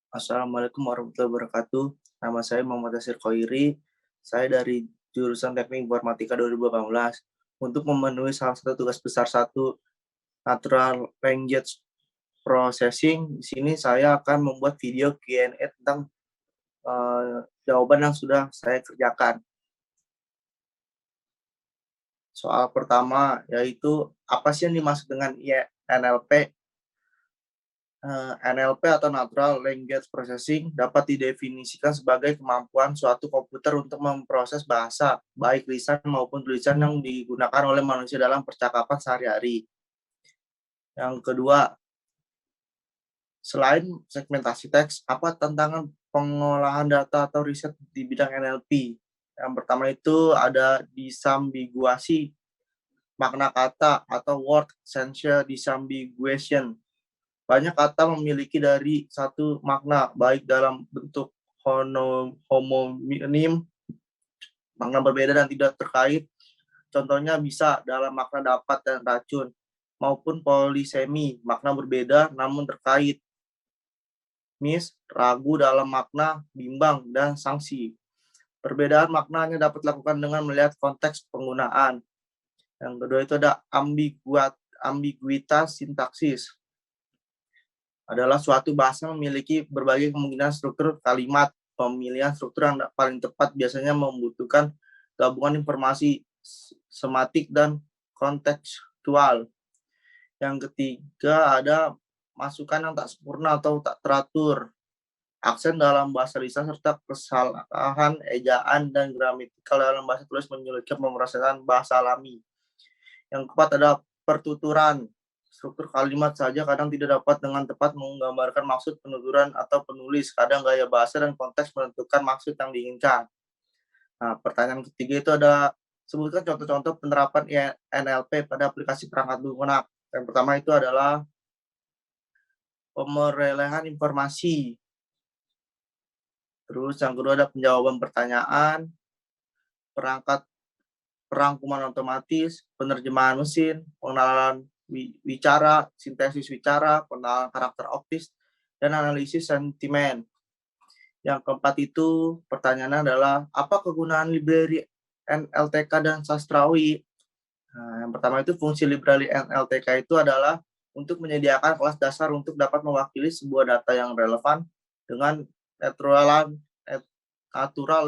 Assalamualaikum warahmatullahi wabarakatuh. Nama saya Muhammad Yasir Khoiri. Saya dari jurusan Teknik Informatika 2018. Untuk memenuhi salah satu tugas besar satu Natural Language Processing, di sini saya akan membuat video Q&A tentang jawaban yang sudah saya kerjakan. Soal pertama yaitu apa sih yang dimaksud dengan NLP? NLP atau Natural Language Processing dapat didefinisikan sebagai kemampuan suatu komputer untuk memproses bahasa, baik lisan maupun tulisan yang digunakan oleh manusia dalam percakapan sehari-hari. Yang kedua, selain segmentasi teks, apa tantangan pengolahan data atau riset di bidang NLP? Yang pertama itu ada disambiguasi makna kata atau word sense disambiguation. Banyak kata memiliki dari satu makna, baik dalam bentuk homonim, makna berbeda dan tidak terkait. Contohnya bisa dalam makna dapat dan racun, maupun polisemi, makna berbeda namun terkait. Ragu dalam makna bimbang dan sanksi. Perbedaan maknanya dapat dilakukan dengan melihat konteks penggunaan. Yang kedua itu ada ambiguitas sintaksis. Adalah suatu bahasa memiliki berbagai kemungkinan struktur kalimat. Pemilihan struktur yang paling tepat biasanya membutuhkan gabungan informasi sematik dan kontekstual. Yang ketiga ada masukan yang tak sempurna atau tak teratur. Aksen dalam bahasa lisan serta kesalahan ejaan dan gramatikal dalam bahasa tulis menyulitkan pemrosesan bahasa alami. Yang keempat ada pertuturan. Struktur kalimat saja kadang tidak dapat dengan tepat menggambarkan maksud penuturan atau penulis. Kadang gaya bahasa dan konteks menentukan maksud yang diinginkan. Nah, pertanyaan ketiga itu ada sebutkan contoh-contoh penerapan NLP pada aplikasi perangkat lunak. Yang pertama itu adalah pemerolehan informasi. Terus yang kedua ada penjawaban pertanyaan, perangkuman otomatis, penerjemahan mesin, pengenalan wicara, sintesis wicara, pengenalan karakter optis, dan analisis sentimen. Yang keempat itu pertanyaannya adalah apa kegunaan library NLTK dan sastrawi? Nah, yang pertama itu fungsi library NLTK itu adalah untuk menyediakan kelas dasar untuk dapat mewakili sebuah data yang relevan dengan natural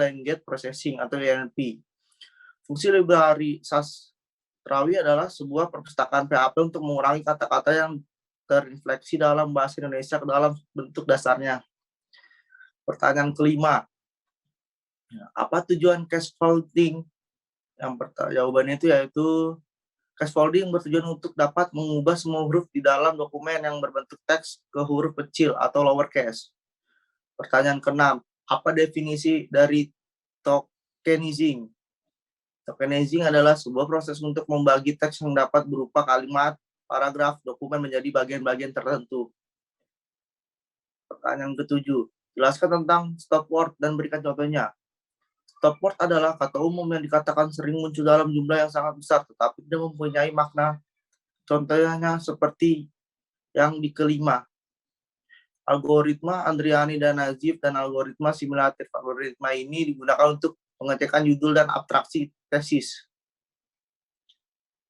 language processing atau NLP. Fungsi library sastrawi adalah sebuah perpustakaan PHP untuk mengurangi kata-kata yang terinfleksi dalam bahasa Indonesia ke dalam bentuk dasarnya. Pertanyaan kelima, apa tujuan scaffolding? Jawabannya itu yaitu scaffolding bertujuan untuk dapat mengubah semua huruf di dalam dokumen yang berbentuk teks ke huruf kecil atau lowercase. Pertanyaan keenam, apa definisi dari tokenizing? Tokenizing adalah sebuah proses untuk membagi teks yang dapat berupa kalimat, paragraf, dokumen menjadi bagian-bagian tertentu. Pertanyaan ketujuh, jelaskan tentang stop word dan berikan contohnya. Stop word adalah kata umum yang dikatakan sering muncul dalam jumlah yang sangat besar, tetapi tidak mempunyai makna. Contohnya seperti yang di kelima. Algoritma Andriani dan Nazif dan algoritma simulatif. Algoritma ini digunakan untuk pengecekan judul dan abstraksi tesis.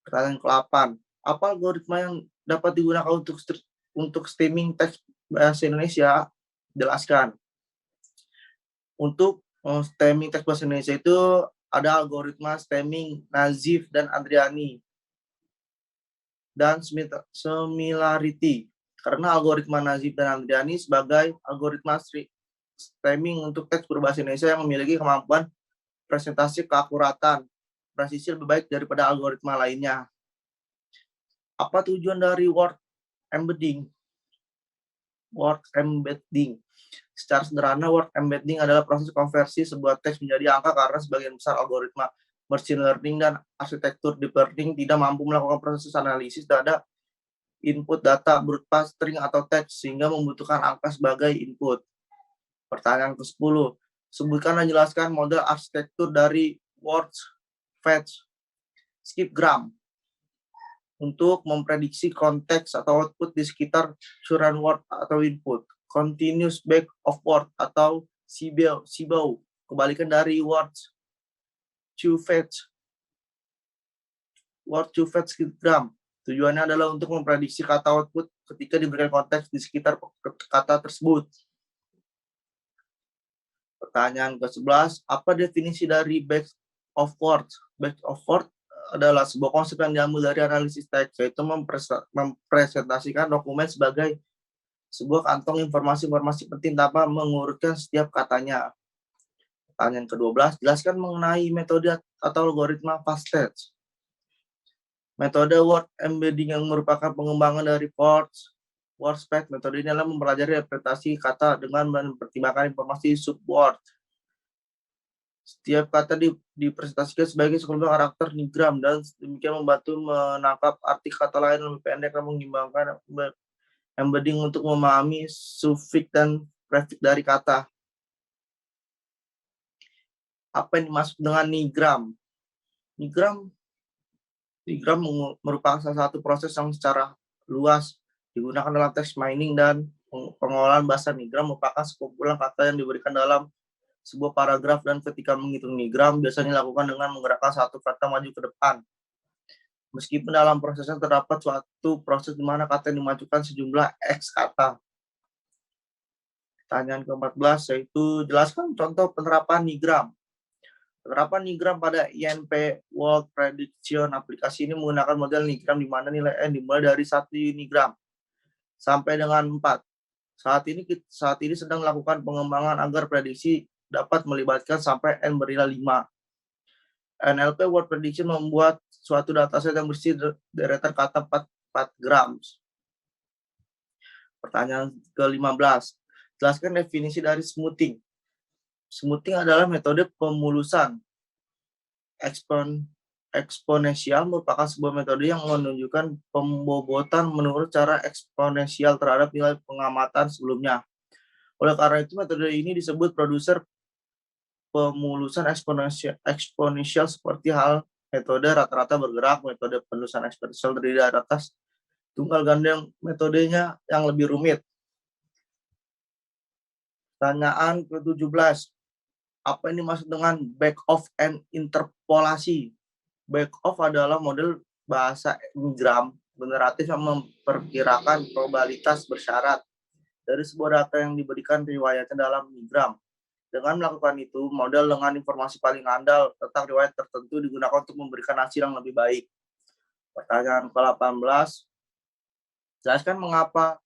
Pertanyaan ke-8. Apa algoritma yang dapat digunakan untuk stemming teks bahasa Indonesia? Jelaskan. Untuk stemming teks bahasa Indonesia itu ada algoritma stemming Nazif dan Andriani. Dan similarity. Karena algoritma Nazif dan Andriani sebagai algoritma stemming untuk teks berbahasa Indonesia yang memiliki kemampuan presentasi keakuratan, presisi lebih baik daripada algoritma lainnya. Apa tujuan dari word embedding? Word embedding. Secara sederhana, word embedding adalah proses konversi sebuah teks menjadi angka karena sebagian besar algoritma machine learning dan arsitektur deep learning tidak mampu melakukan proses analisis terhadap input data berupa string atau teks sehingga membutuhkan angka sebagai input. Pertanyaan ke-10. Sebutkan dan jelaskan model arsitektur dari word fetch skipgram untuk memprediksi konteks atau output di sekitar curahan word atau input. continuous back of word atau SIBO, kebalikan dari word to fetch gram. Tujuannya adalah untuk memprediksi kata output ketika diberikan konteks di sekitar kata tersebut. Pertanyaan ke-11, apa definisi dari back of word? Back of word adalah sebuah konsep yang diambil dari analisis teks, yaitu mempresentasikan dokumen sebagai sebuah kantong informasi-informasi penting tanpa mengurutkan setiap katanya. Pertanyaan ke-12, jelaskan mengenai metode atau algoritma FastText. Metode word embedding yang merupakan pengembangan dari WordSpec. Metode ini adalah mempelajari interpretasi kata dengan mempertimbangkan informasi subword. Setiap kata dipresentasikan sebagai sekelompok karakter nigram dan demikian membantu menangkap arti kata lain lebih pendek dan mengembangkan embedding untuk memahami sufiks dan prefiks dari kata. Apa yang dimaksud dengan nigram? Nigram merupakan salah satu proses yang secara luas digunakan dalam text mining dan pengolahan bahasa. Nigram merupakan sekumpulan kata yang diberikan dalam sebuah paragraf, dan ketika menghitung nigram biasanya dilakukan dengan menggerakkan satu kata maju ke depan. Meskipun dalam prosesnya terdapat suatu proses di mana kata yang dimajukan sejumlah X kata. Pertanyaan ke-14 yaitu jelaskan contoh penerapan nigram. Penerapan nigram pada INP Word Prediction. Aplikasi ini menggunakan model nigram di mana nilai N dimulai dari 1 unigram sampai dengan 4. Saat ini sedang melakukan pengembangan agar prediksi dapat melibatkan sampai N bernilai 5. NLP Word Prediction membuat suatu dataset yang bersih deretan kata 4 gram. Pertanyaan ke-15. Jelaskan definisi dari smoothing. Smoothing adalah metode pemulusan eksponensial, merupakan sebuah metode yang menunjukkan pembobotan menurut cara eksponensial terhadap nilai pengamatan sebelumnya. Oleh karena itu, metode ini disebut produser pemulusan eksponensial seperti hal metode rata-rata bergerak. Metode penulisan eksponensial terdiri dari atas tunggal ganda yang metodenya yang lebih rumit. Pertanyaan ke-17. Apa ini maksud dengan back-off and interpolasi? Back-off adalah model bahasa nigram generatif yang memperkirakan probabilitas bersyarat dari sebuah data yang diberikan riwayatnya dalam nigram. Dengan melakukan itu, model dengan informasi paling andal tentang riwayat tertentu digunakan untuk memberikan hasil yang lebih baik. Pertanyaan ke-18. Jelaskan mengapa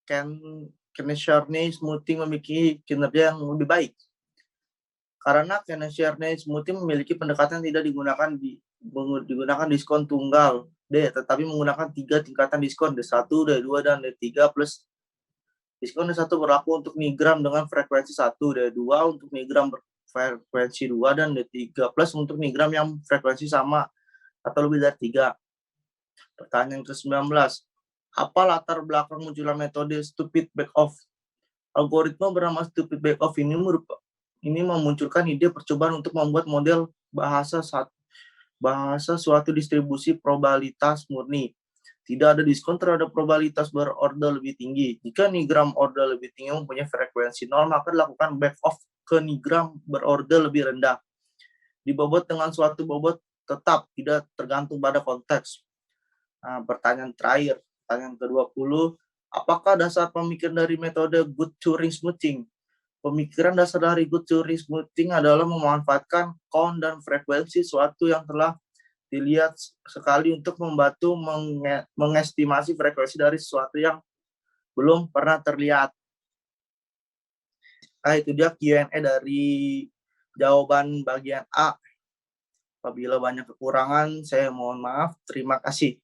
Kearney smoothing memiliki kinerja yang lebih baik. Karena Kearney smoothing memiliki pendekatan yang tidak digunakan diskon tunggal D, tetapi menggunakan 3 tingkatan diskon D1, D2, dan D3 plus diskon D1 berlaku untuk nigram dengan frekuensi 1, D2 untuk nigram berfrekuensi 2, dan D3 plus untuk nigram yang frekuensi sama atau lebih dari 3. Pertanyaan ke-19. Apa latar belakang munculnya metode stupid back-off? Algoritma bernama stupid back-off ini memunculkan ide percobaan untuk membuat model bahasa suatu distribusi probabilitas murni. Tidak ada diskon terhadap probabilitas berorder lebih tinggi. Jika nigram order lebih tinggi mempunyai frekuensi 0, maka dilakukan back-off ke nigram berorder lebih rendah. Dibobot dengan suatu bobot tetap, tidak tergantung pada konteks. Nah, pertanyaan terakhir, pertanyaan ke-20. Apakah dasar pemikiran dari metode good Turing smoothing? Pemikiran dasar dari good Turing smoothing adalah memanfaatkan count dan frekuensi suatu yang telah dilihat sekali untuk membantu mengestimasi frekuensi dari sesuatu yang belum pernah terlihat. Nah, itu dia Q&A dari jawaban bagian A. Apabila banyak kekurangan, saya mohon maaf. Terima kasih.